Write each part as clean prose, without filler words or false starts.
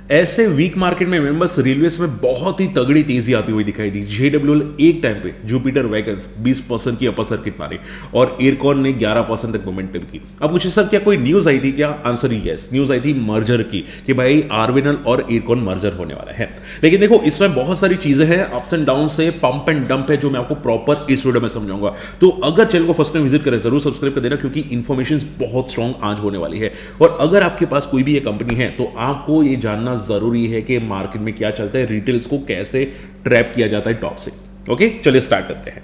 ऐसे week market में members railways में बहुत ही तगड़ी तेजी आती हुई दिखाई दी। जेडब्ल्यूएल एक टाइम पे जुपिटर वैगन्स 20% की अपर सर्किट मारी और एयरकॉन ने 11% तक मोमेंटम की। अब पूछे सर क्या कोई न्यूज आई थी क्या? आंसर यस, न्यूज आई थी मर्जर की कि भाई आरवीएनएल और एयरकॉन मर्जर होने वाला है। लेकिन देखो इसमें बहुत सारी चीजें हैं, अप्स एंड डाउन से पंप एंड डंप है, जो मैं आपको प्रॉपर इस वीडियो में समझाऊंगा। तो अगर चैनल को फर्स्ट टाइम विजिट करें जरूर सब्सक्राइब कर देना, क्योंकि इन्फॉर्मेशन बहुत स्ट्रॉन्ग आज होने वाली है। और अगर आपके पास कोई भी ये कंपनी है तो आपको ये जानना जरूरी है कि मार्केट में क्या चलता है, रिटेल्स को कैसे ट्रैप किया जाता है टॉप से। ओके चलिए स्टार्ट करते हैं।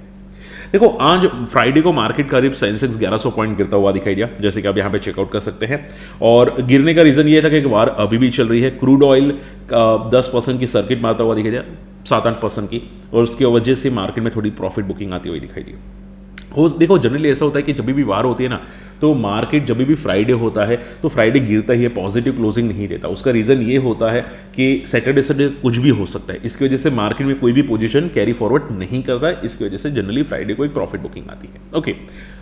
देखो आज फ्राइडे को मार्केट करीब सेंसेक्स 1100 पॉइंट गिरता हुआ दिखाई दिया, जैसे कि आप यहाँ पे चेकआउट कर सकते हैं। और गिरने का रीजन ये था कि वार अभी भी चल रही है। क्रूड ऑयल 10% की सर्किट मारता हुआ दिखाई दिया, 7-8% की, और उसकी वजह से मार्केट में थोड़ी प्रॉफिट बुकिंग आती हुई दिखाई दी। देखो जनरली ऐसा होता है कि जब भी वार होती है ना, तो मार्केट जब भी फ्राइडे होता है तो फ्राइडे गिरता ही है, पॉजिटिव क्लोजिंग नहीं देता। उसका रीजन ये होता है कि सैटरडे संडे कुछ भी हो सकता है, इसकी वजह से मार्केट में कोई भी पोजीशन कैरी फॉरवर्ड नहीं करता है। इसकी वजह से जनरली फ्राइडे को एक प्रॉफिट बुकिंग आती है। ओके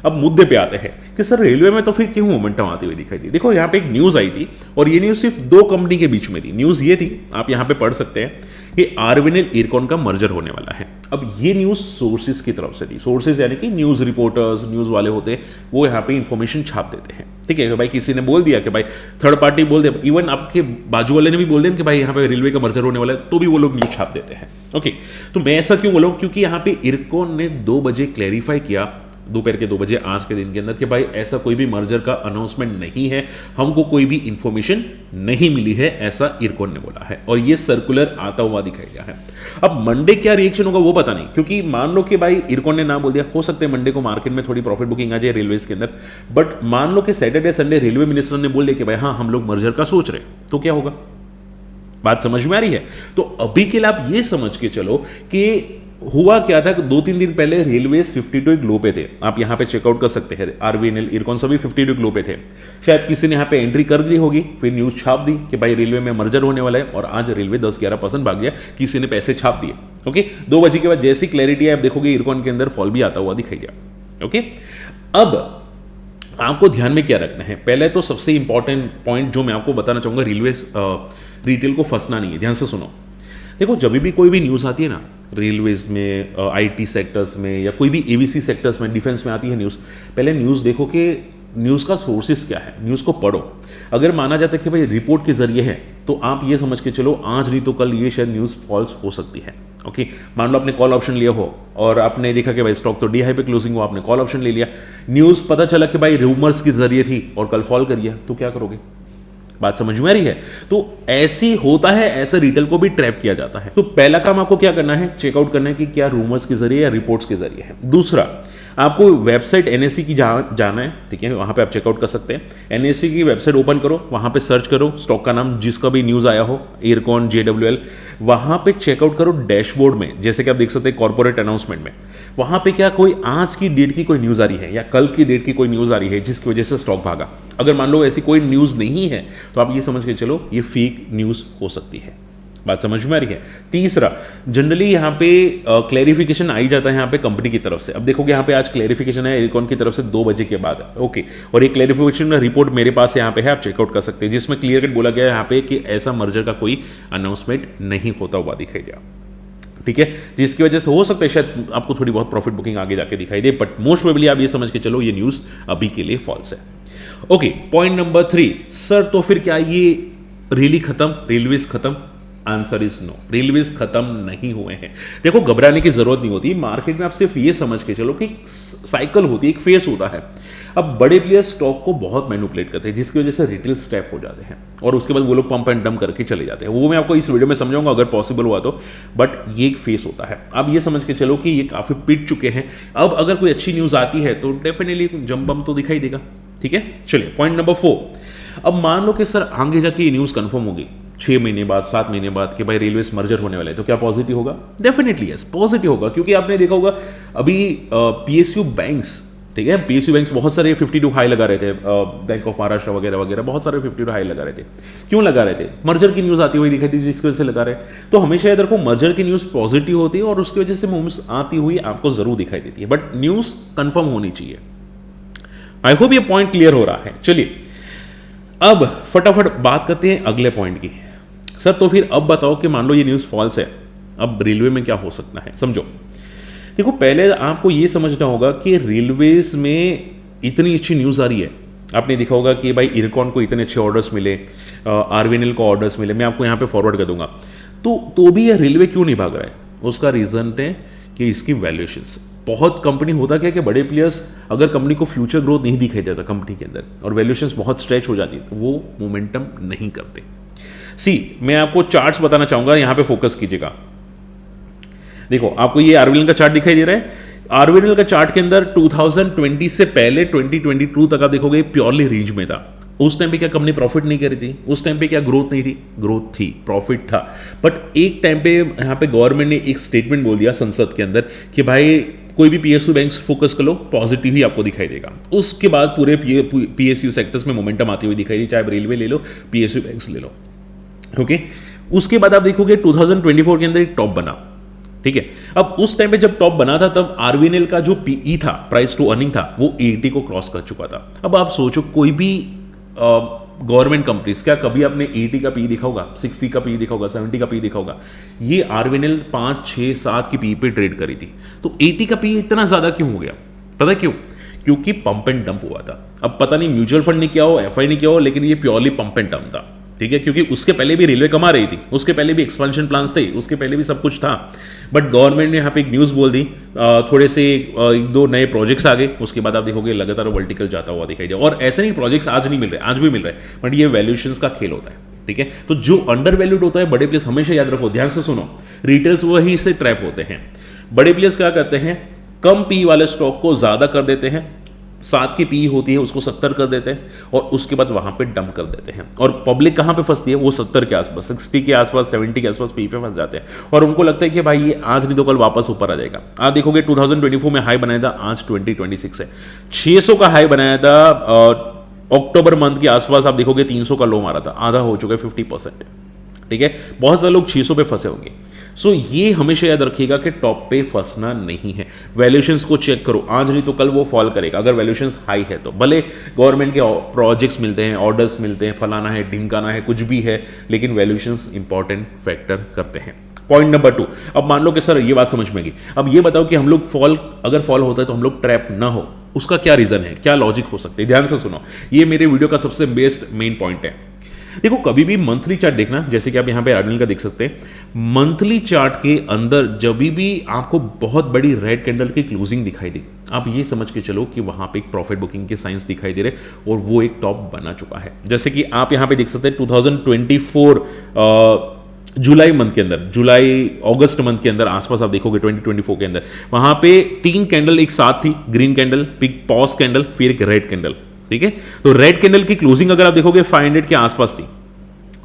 अब मुद्दे पे आते हैं कि सर रेलवे में तो फिर क्यों मोमेंटम आती हुई दिखाई दी। देखो यहाँ पे एक न्यूज आई थी और ये न्यूज सिर्फ दो कंपनी के बीच में थी। न्यूज ये थी, आप यहाँ पे पढ़ सकते हैं कि आरवीएनएल एयरकॉन का मर्जर होने वाला है। अब ये न्यूज सोर्सेज की तरफ से थी। सोर्सेज यानी कि न्यूज रिपोर्टर्स, न्यूज वाले होते हैं, वो यहाँ पे इंफॉर्मेशन छाप देते हैं। ठीक है भाई, किसी ने बोल दिया कि भाई थर्ड पार्टी बोल दे, इवन आपके बाजू वाले ने भी बोल दिया कि भाई यहाँ पे रेलवे का मर्जर होने वाला है, तो भी वो लोग न्यूज छाप देते हैं। ओके तो मैं ऐसा क्यों बोला हूं, क्योंकि यहाँ पे एयरकॉन ने 2 बजे क्लैरिफाई किया, दोपहर के 2 बजे आज के दिन के अंदर, कि भाई ऐसा कोई भी मर्जर का अनाउंसमेंट नहीं है, हमको कोई भी इंफॉर्मेशन नहीं मिली है, ऐसा एयरकॉन ने बोला है। और ये सर्कुलर आता हुआ दिखाई दिया है। अब मंडे क्या रिएक्शन होगा वो पता नहीं, क्योंकि मान लो कि भाई एयरकॉन ने ना बोल दिया, हो सकता है मंडे को मार्केट में थोड़ी प्रॉफिट बुकिंग आ जाए रेलवेज के अंदर। बट मान लो कि सैटरडे संडे रेलवे मिनिस्टर ने बोल दिया कि भाई हाँ हम लोग मर्जर का सोच रहे, तो क्या होगा? बात समझ में आ रही है? तो अभी के लिए आप ये समझ के चलो कि हुआ क्या था कि 2-3 दिन पहले रेलवेज 52 एक लो पे थे। आप यहां पे चेकआउट कर सकते हैं, आरवीएनएल एयरकॉन सभी 52 एक लो पे थे। शायद किसी ने यहां पे एंट्री कर दी होगी, फिर न्यूज छाप दी कि भाई रेलवे में मर्जर होने वाला है, और आज रेलवे 10-11% भाग गया, किसी ने पैसे छाप दिए। ओके 2 बजे के बाद जैसी क्लैरिटी है आप देखोगे एयरकॉन के अंदर फॉल भी आता हुआ दिखाई दिया। ओके अब आपको ध्यान में क्या रखना है, पहले तो सबसे इंपॉर्टेंट पॉइंट जो मैं आपको बताना चाहूंगा, रेलवे रिटेल को फंसना नहीं है। ध्यान से सुनो। देखो जब भी कोई भी न्यूज़ आती है ना, रेलवेज में, आईटी सेक्टर्स में, या कोई भी एवीसी सेक्टर्स में, डिफेंस में आती है न्यूज़, पहले न्यूज़ देखो कि न्यूज़ का सोर्सेज क्या है, न्यूज़ को पढ़ो। अगर माना जाता है कि भाई रिपोर्ट के जरिए है, तो आप ये समझ के चलो आज नहीं तो कल ये शायद न्यूज़ फॉल्स हो सकती है। ओके मान लो आपने कॉल ऑप्शन लिया हो और आपने देखा कि भाई स्टॉक तो डी हाई पे क्लोजिंग हो, आपने कॉल ऑप्शन ले लिया, न्यूज़ पता चला कि भाई रूमर्स के जरिए थी और कल फॉल करिए, तो क्या करोगे? बात समझ में आ रही है? तो ऐसी होता है, ऐसे रिटेल को भी ट्रैप किया जाता है। तो पहला काम आपको क्या करना है, चेकआउट करना है कि क्या रूमर्स के जरिए या रिपोर्ट्स के जरिए है। दूसरा, आपको वेबसाइट एनएससी की जाना है। ठीक है वहां पे आप चेकआउट कर सकते हैं। एनएससी की वेबसाइट ओपन करो, वहां पे सर्च करो स्टॉक का नाम, जिसका भी न्यूज आया हो, एयरकॉन, जेडब्ल्यूएल, वहां पे चेकआउट करो डैशबोर्ड में। जैसे कि आप देख सकते हैं कॉर्पोरेट अनाउंसमेंट में, वहां पे क्या कोई आज की डेट की कोई न्यूज आ रही है या कल की डेट की कोई न्यूज आ रही है जिसकी वजह से स्टॉक भागा। अगर मान लो ऐसी कोई न्यूज नहीं है तो आप ये समझ के चलो ये फेक न्यूज हो सकती है। बात समझ में आ रही है? तीसरा, जनरली यहाँ पे क्लैरिफिकेशन आई जाता है यहाँ पे कंपनी की तरफ से। अब देखोगे यहाँ पे आज क्लैरिफिकेशन है एयरकॉन की तरफ से 2 बजे के बाद। ओके और ये क्लैरिफिकेशन रिपोर्ट मेरे पास यहाँ पे है, आप चेकआउट कर सकते हैं, जिसमें क्लियर कट बोला गया है यहाँ पे कि ऐसा मर्जर का कोई अनाउंसमेंट नहीं होता हुआ दिखाई दिया। ठीक है, जिसकी वजह से हो सकता है शायद आपको थोड़ी बहुत प्रॉफिट बुकिंग आगे जाके दिखाई दे, बट मोस्ट प्रोबेबली आप ये समझ के चलो ये न्यूज अभी के लिए फॉल्स है। ओके पॉइंट नंबर 3, सर तो फिर क्या ये रैली खत्म, रेलवेज खत्म? आंसर इज नो, रेलवेज खत्म नहीं हुए हैं। देखो घबराने की जरूरत नहीं होती, मार्केट में आप सिर्फ ये समझ के चलो कि साइकिल होती है, एक फेस होता है। अब बड़े प्लेयर स्टॉक को बहुत मैनिपुलेट करते हैं, जिसकी वजह से रिटेल स्टेप हो जाते हैं और उसके बाद वो लोग पंप एंड डंप करके चले जाते हैं। वो मैं आपको इस वीडियो में समझाऊंगा अगर पॉसिबल हुआ तो, बट ये एक फेस होता है। आप ये समझ के चलो कि ये काफी पिट चुके हैं। अब अगर कोई अच्छी न्यूज आती है तो डेफिनेटली जंप बम तो दिखाई देगा। ठीक है चलिए पॉइंट नंबर 4, अब मान लो कि सर आगे जाके ये न्यूज कंफर्म होगी 6 महीने बाद, 7 महीने बाद कि भाई रेलवे मर्जर होने वाला है, तो क्या पॉजिटिव होगा? डेफिनेटली यस पॉजिटिव होगा, क्योंकि आपने देखा होगा अभी पीएसयू बैंक्स, ठीक है पीएसयू बैंक्स बहुत सारे 52 हाई लगा रहे थे, बैंक ऑफ महाराष्ट्र वगैरह वगैरह बहुत सारे 52 हाई लगा रहे थे। क्यों लगा रहे थे? मर्जर की न्यूज आती हुई दिखाई थी, जिसकी वजह से लगा रहे। तो हमेशा याद रखो मर्जर की न्यूज पॉजिटिव होती है और उसकी वजह से मूव्स आती हुई आपको जरूर दिखाई देती है, बट न्यूज कंफर्म होनी चाहिए। आई होप ये पॉइंट क्लियर हो रहा है। चलिए अब फटाफट बात करते हैं अगले पॉइंट की। सर तो फिर अब बताओ कि मान लो ये न्यूज़ फॉल्स है, अब रेलवे में क्या हो सकता है, समझो। देखो पहले आपको ये समझना होगा कि रेलवेज में इतनी अच्छी न्यूज़ आ रही है। आपने देखा होगा कि भाई इरकॉन को इतने अच्छे ऑर्डर्स मिले, आरवीएनएल को ऑर्डर्स मिले, मैं आपको यहाँ पे फॉरवर्ड कर दूंगा। तो भी ये रेलवे क्यों नहीं भाग रहा है? उसका रीज़न है कि इसकी वैल्यूएशंस। बहुत कंपनी होता क्या कि बड़े प्लेयर्स अगर कंपनी को फ्यूचर ग्रोथ नहीं दिखाई देता कंपनी के अंदर और वैल्यूएशंस बहुत स्ट्रेच हो जाती है तो वो मोमेंटम नहीं करते। मैं आपको चार्ट्स बताना चाहूंगा, यहाँ पे फोकस कीजिएगा। देखो आपको ये आरवीएनएल का चार्ट दिखाई दे रहा है। आरवीएनएल का चार्ट के अंदर 2020 से पहले 2022 तक आप देखोगे प्योरली रेंज में था। उस टाइम पे क्या कंपनी प्रॉफिट नहीं कर रही थी? उस टाइम पे क्या ग्रोथ नहीं थी? ग्रोथ थी, प्रॉफिट था। बट एक टाइम पे यहाँ पे गवर्नमेंट ने एक स्टेटमेंट बोल दिया संसद के अंदर कि भाई कोई भी पीएसयू बैंक्स फोकस कर लो, पॉजिटिव ही आपको दिखाई देगा। उसके बाद पूरे पीएसयू सेक्टर्स में मोमेंटम आती हुई दिखाई दी, चाहे रेलवे ले लो, पीएसयू बैंक्स ले लो। ओके, उसके बाद आप देखोगे 2024 के अंदर एक टॉप बना। ठीक है, अब उस टाइम पे जब टॉप बना था तब आरवीएनएल का जो पीई था, प्राइस टू अर्निंग था, वो 80 को क्रॉस कर चुका था। अब आप सोचो कोई भी गवर्नमेंट कंपनीज क्या कभी आपने 80 का पी देखा होगा, 60 का पी देखा होगा, 70 का पी देखा होगा? ये आरवीएनएल 5, 6, 7 की पी पे ट्रेड करी थी। तो 80 का पी इतना ज्यादा क्यों हो गया? पता क्यों? क्योंकि पंप एंड डंप हुआ था। अब पता नहीं म्यूचुअल फंड ने किया हो, एफआई ने किया हो, लेकिन ये प्योरली पंप एंड डंप था। ठीक है, क्योंकि उसके पहले भी रेलवे कमा रही थी, उसके पहले भी एक्सपेंशन प्लान्स थे, उसके पहले भी सब कुछ था। बट गवर्नमेंट ने यहाँ पे एक न्यूज़ बोल दी, थोड़े से 1-2 नए प्रोजेक्ट्स आ गए, उसके बाद आप देखोगे लगातार वर्टिकल जाता हुआ दिखाई दे। और ऐसे नहीं प्रोजेक्ट्स आज नहीं मिल रहे, आज भी मिल रहे हैं, बट ये वैल्यूएशंस का खेल होता है। ठीक है, तो जो अंडर वैल्यूड होता है, बड़े प्लेयर्स हमेशा याद रखो, ध्यान से सुनो, रिटेल्स वहीं से ट्रैप होते हैं। बड़े प्लेयर्स क्या करते हैं, कम पी वाले स्टॉक को ज्यादा कर देते हैं, 7 की पी होती है उसको 70 कर देते हैं और उसके बाद वहां पे डंप कर देते हैं। और पब्लिक कहां पे फंसती है? वो 70 के आसपास, 60 के आसपास, 70 के आसपास पी पे फंस जाते हैं और उनको लगता है कि भाई ये आज नहीं तो कल वापस ऊपर आ जाएगा। आप देखोगे 2024 में हाई बनाया था, आज 2026 है 600 का हाई बनाया था। अक्टूबर मंथ के आसपास आप देखोगे 300 का लो मारा था, आधा हो चुका है, 50%। ठीक है, बहुत सारे लोग 600 पे फंसे होंगे। ये हमेशा याद रखिएगा कि टॉप पे फंसना नहीं है। वैल्यूएशंस को चेक करो, आज नहीं तो कल वो फॉल करेगा अगर वैल्यूएशंस हाई है तो। भले गवर्नमेंट के प्रोजेक्ट्स मिलते हैं, ऑर्डर्स मिलते हैं, फलाना है, ढिंकाना है, कुछ भी है, लेकिन वैल्यूएशंस इंपॉर्टेंट फैक्टर करते हैं। पॉइंट नंबर 2, अब मान लो कि सर ये बात समझ में गई, अब ये बताओ कि हम लोग अगर फॉल होता है तो हम लोग ट्रैप ना हो, उसका क्या रीजन है, क्या लॉजिक हो सकते हैं? ध्यान से सुनो, ये मेरे वीडियो का सबसे बेस्ट मेन पॉइंट है। देखो कभी भी मंथली चार्ट देखना, जैसे कि आप यहां पे आरवीएनएल का देख सकते हैं, मंथली चार्ट के अंदर जब भी आपको बहुत बड़ी रेड कैंडल की क्लोजिंग दिखाई दी, आप ये समझ के चलो कि वहां पे एक प्रॉफिट बुकिंग के साइंस दिखाई दे रहे और वो एक टॉप बना चुका है। जैसे कि आप यहां पे देख सकते हैं 2024 जुलाई मंथ के अंदर, जुलाई अगस्त मंथ के अंदर आसपास आप देखोगे 2024 के अंदर, वहां पे 3 कैंडल एक साथ थी, green candle, pick pause candle, फिर एक रेड कैंडल। ठीक है, तो रेड कैंडल की क्लोजिंग अगर आप देखोगे 500 के आसपास थी।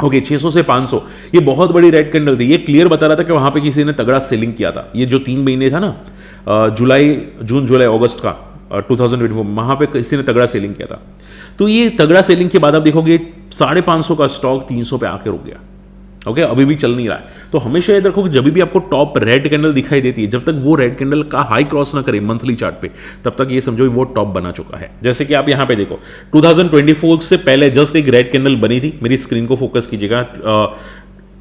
ओके, 600 से 500, ये बहुत बड़ी रेड कैंडल थी। ये क्लियर बता रहा था कि वहां पे किसी ने तगड़ा सेलिंग किया था। ये जो 3 महीने था ना, जून जुलाई अगस्त का 2024, वहां पे किसी ने तगड़ा सेलिंग किया था। तो ये तगड़ा सेलिंग के बाद आप देखोगे 550 का स्टॉक 300 पे आके रुक गया। ओके, अभी भी चल नहीं रहा है। तो हमेशा याद रखो कि जब भी आपको टॉप रेड कैंडल दिखाई देती है, जब तक वो रेड कैंडल का हाई क्रॉस ना करे मंथली चार्ट पे, तब तक ये समझो वो टॉप बना चुका है। जैसे कि आप यहां पे देखो 2024 से पहले जस्ट एक रेड कैंडल बनी थी, मेरी स्क्रीन को फोकस कीजिएगा,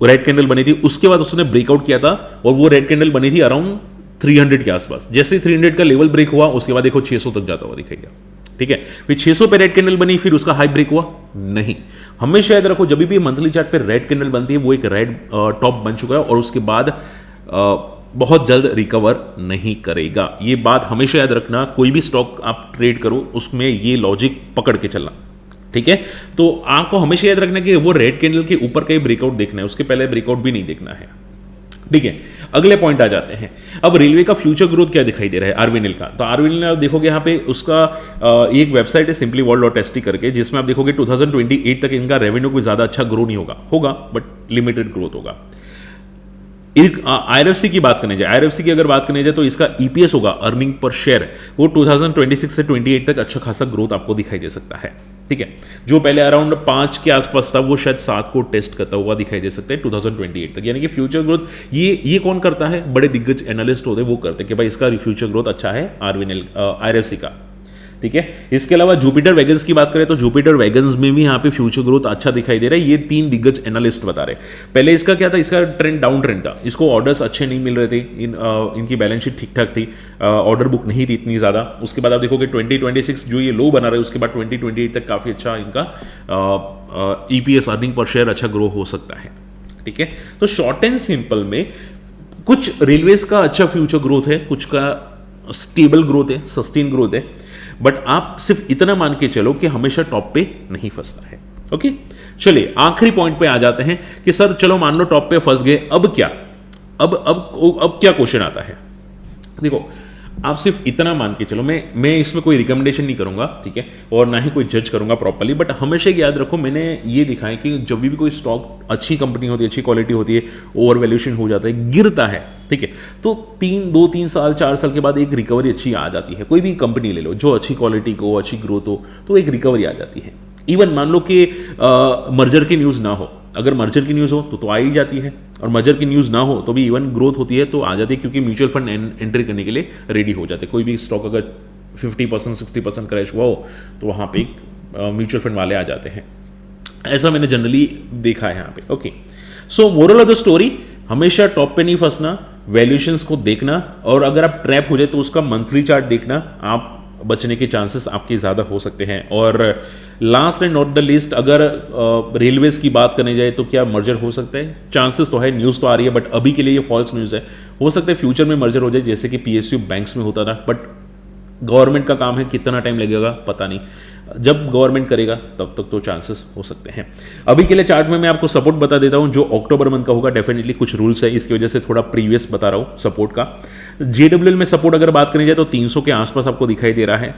रेड कैंडल बनी थी, उसके बाद उसने ब्रेकआउट किया था और वो रेड कैंडल बनी थी अराउंड 300 के आसपास। जैसे 300 का लेवल ब्रेक हुआ, उसके बाद देखो 600 तक जाता हुआ दिखाई दिया। ठीक है, फिर 600 पे रेड कैंडल बनी, फिर उसका हाई ब्रेक हुआ नहीं। हमेशा याद रखो जब भी मंथली चार्ट पे रेड कैंडल बनती है वो एक रेड टॉप बन चुका है और उसके बाद बहुत जल्द रिकवर नहीं करेगा। ये बात हमेशा याद रखना, कोई भी स्टॉक आप ट्रेड करो उसमें ये लॉजिक पकड़ के चलना। ठीक है, तो आपको हमेशा याद रखना कि वो रेड कैंडल के ऊपर का ही ब्रेकआउट देखना है, उसके पहले ब्रेकआउट भी नहीं देखना है। ठीक है, अगले पॉइंट आ जाते हैं। अब रेलवे का फ्यूचर ग्रोथ क्या दिखाई दे रहा है आरवीएनएल का? तो आरवीएनएल आप देखोगे यहाँ पे उसका एक वेबसाइट है simplyworld.st करके, जिसमें आप देखोगे 2028 तक इनका रेवेन्यू कोई ज्यादा अच्छा ग्रो नहीं होगा बट लिमिटेड ग्रोथ होगा। आईआरएफसी की बात करने जाए, आईआरएफसी की अगर बात करने जाए तो इसका ईपीएस होगा, अर्निंग पर शेयर, वो 2026 से 28 तक अच्छा खासा ग्रोथ आपको दिखाई दे सकता है। ठीक है, जो पहले अराउंड 5 के आसपास था वो शायद 7 को टेस्ट करता हुआ दिखाई दे सकता है 2028 तक। यानी कि फ्यूचर ग्रोथ ये कौन करता है? बड़े दिग्गज एनालिस्ट होते हैं, वो करते हैं कि भाई इसका फ्यूचर ग्रोथ अच्छा है आरवीएनएल आईआरएफसी का। ठीक है। इसके अलावा जुपिटर वैगन्स की बात करें तो जुपिटर वैगन्स में भी यहाँ पे फ्यूचर ग्रोथ अच्छा दिखाई दे रहा है, ये 3 दिग्गज एनालिस्ट बता रहे। पहले इसका क्या था, इसका ट्रेंड डाउन ट्रेंड था, इसको ऑर्डर्स अच्छे नहीं मिल रहे थे, इनकी बैलेंस शीट ठीक ठाक थी, ऑर्डर बुक नहीं थी इतनी ज़्यादा। उसके बाद आप देखोगे 2026 जो ये लो बना रहे, उसके बाद 2028 तक काफ़ी अच्छा इनका EPS अर्निंग पर शेयर अच्छा ग्रो हो सकता है, ठीक है। तो शॉर्ट एंड सिंपल में कुछ रेलवेज का अच्छा फ्यूचर ग्रोथ है, कुछ का स्टेबल ग्रोथ है, सस्टेन ग्रोथ है, बट आप सिर्फ इतना मान के चलो कि हमेशा टॉप पे नहीं फंसता है। ओके, चलिए आखिरी पॉइंट पे आ जाते हैं कि सर चलो मान लो टॉप पे फंस गए, अब क्या, अब क्या क्वेश्चन आता है। देखो आप सिर्फ इतना मान के चलो, मैं इसमें कोई रिकमेंडेशन नहीं करूंगा, ठीक है, और ना ही कोई जज करूंगा प्रॉपर्ली, बट हमेशा याद रखो मैंने ये दिखा है कि जब भी कोई स्टॉक अच्छी कंपनी होती है, अच्छी क्वालिटी होती है, ओवर वैल्यूएशन हो जाता है, गिरता है, ठीक है, तो 2-3 साल 4 साल के बाद एक रिकवरी अच्छी आ जाती है। कोई भी कंपनी ले लो जो अच्छी क्वालिटी को, अच्छी ग्रोथ हो, तो एक रिकवरी आ जाती है। इवन मान लो कि मर्जर की न्यूज़ ना हो, अगर मर्जर की न्यूज़ हो तो आ ही जाती है, और मर्जर की न्यूज़ ना हो तो भी इवन ग्रोथ होती है तो आ जाती है, क्योंकि म्यूचुअल फंड एंट्री करने के लिए रेडी हो जाते हैं। कोई भी स्टॉक अगर 50% 60% क्रैश हुआ हो तो वहाँ पे म्यूचुअल फंड वाले आ जाते हैं। ऐसा मैंने जनरली देखा है यहाँ पे। Okay, so moral of the story, हमेशा टॉप पे नहीं फंसना, वैल्यूएशंस को देखना, और अगर आप ट्रैप हो जाए तो उसका मंथली चार्ट देखना, आप बचने के चांसेस आपके ज़्यादा हो सकते हैं। और last and not the least, अगर रेलवेज की बात करने जाए तो क्या मर्जर हो सकता है? चांसेस तो है, न्यूज़ तो आ रही है, बट अभी के लिए ये फॉल्स न्यूज़ है। हो सकता है फ्यूचर में मर्जर हो जाए, जैसे कि PSU बैंक्स में होता था, बट गवर्नमेंट का काम है, कितना टाइम लगेगा पता नहीं, जब गवर्नमेंट करेगा तब तक तो चांसेस हो सकते हैं। अभी के लिए चार्ट में मैं आपको सपोर्ट बता देता हूं, जो अक्टूबर मंथ का होगा, डेफिनेटली कुछ रूल्स है, इसकी वजह से थोड़ा प्रीवियस बता रहा हूं सपोर्ट का। JWL में सपोर्ट अगर बात करी जाए तो 300 के आसपास आपको दिखाई दे रहा है,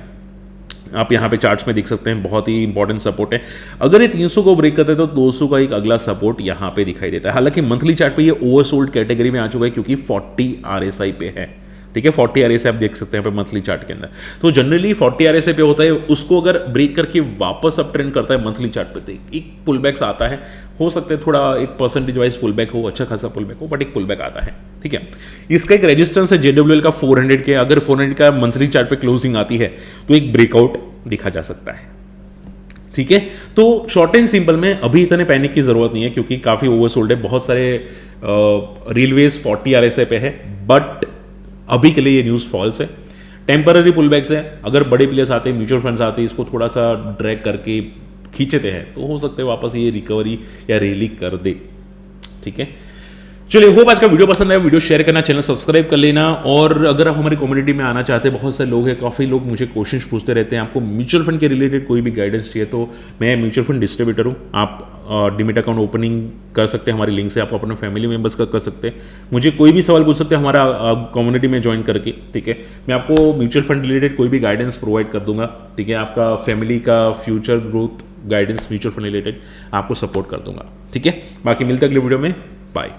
आप यहाँ पे चार्ट्स में देख सकते हैं, बहुत ही इंपॉर्टेंट सपोर्ट है। अगर ये 300 को ब्रेक करते हैं तो 200 का एक अगला सपोर्ट यहाँ पे दिखाई देता है। हालांकि मंथली चार्ट पे ये ओवरसोल्ड कैटेगरी में आ चुका है, क्योंकि 40 RSI पे है, ठीक है, 40 RSI आप देख सकते हैं पे मंथली चार्ट के अंदर। तो जनरली 40 RSI पे होता है, उसको अगर ब्रेक करके वापस अप ट्रेंड करता है मंथली चार्ट पे तो एक पुल बैक्स आता है, हो सकता है थोड़ा एक परसेंटेज वाइज पुल बैक हो, अच्छा खासा पुल बैक हो, बट एक पुल बैक आता है, ठीक है। इसका एक रेजिस्टेंस है JWL का 400 के, अगर 400 का मंथली चार्ट पे क्लोजिंग आती है तो एक ब्रेकआउट दिखा जा सकता है, ठीक है। तो शॉर्ट एंड सिंपल में अभी इतने पैनिक की जरूरत नहीं है, क्योंकि काफी ओवरसोल्ड है, बहुत सारे रेलवेज 40 RSI पे है, बट अभी के लिए ये न्यूज़ फॉल्स है, टेम्पररी पुलबैक्स है। अगर बड़े प्लेयर्स आते हैं, म्यूचुअल फंड्स आते हैं, इसको थोड़ा सा ड्रैग करके खींचते हैं तो हो सकता है वापस ये रिकवरी या रैली कर दे, ठीक है। चलिए, होप आज का वीडियो पसंद आया, वीडियो शेयर करना, चैनल सब्सक्राइब कर लेना, और अगर आप हमारी कम्युनिटी में आना चाहते हैं, बहुत सारे लोग हैं, काफ़ी लोग मुझे क्वेश्चंस पूछते रहते हैं, आपको म्यूचुअल फंड के रिलेटेड कोई भी गाइडेंस चाहिए तो मैं म्यूचुअल फंड डिस्ट्रीब्यूटर हूँ, आप डीमेट अकाउंट ओपनिंग कर सकते हैं हमारी लिंक से, आप अपने फैमिली मेंबर्स का कर सकते हैं, मुझे कोई भी सवाल पूछ सकते हैं हमारा कम्युनिटी में ज्वाइन करके, ठीक है। मैं आपको म्यूचुअल फंड रिलेटेड कोई भी गाइडेंस प्रोवाइड कर दूंगा, ठीक है, आपका फैमिली का future growth guidance mutual fund related आपको सपोर्ट कर दूंगा, ठीक है। बाकी मिलते अगले वीडियो में, बाय।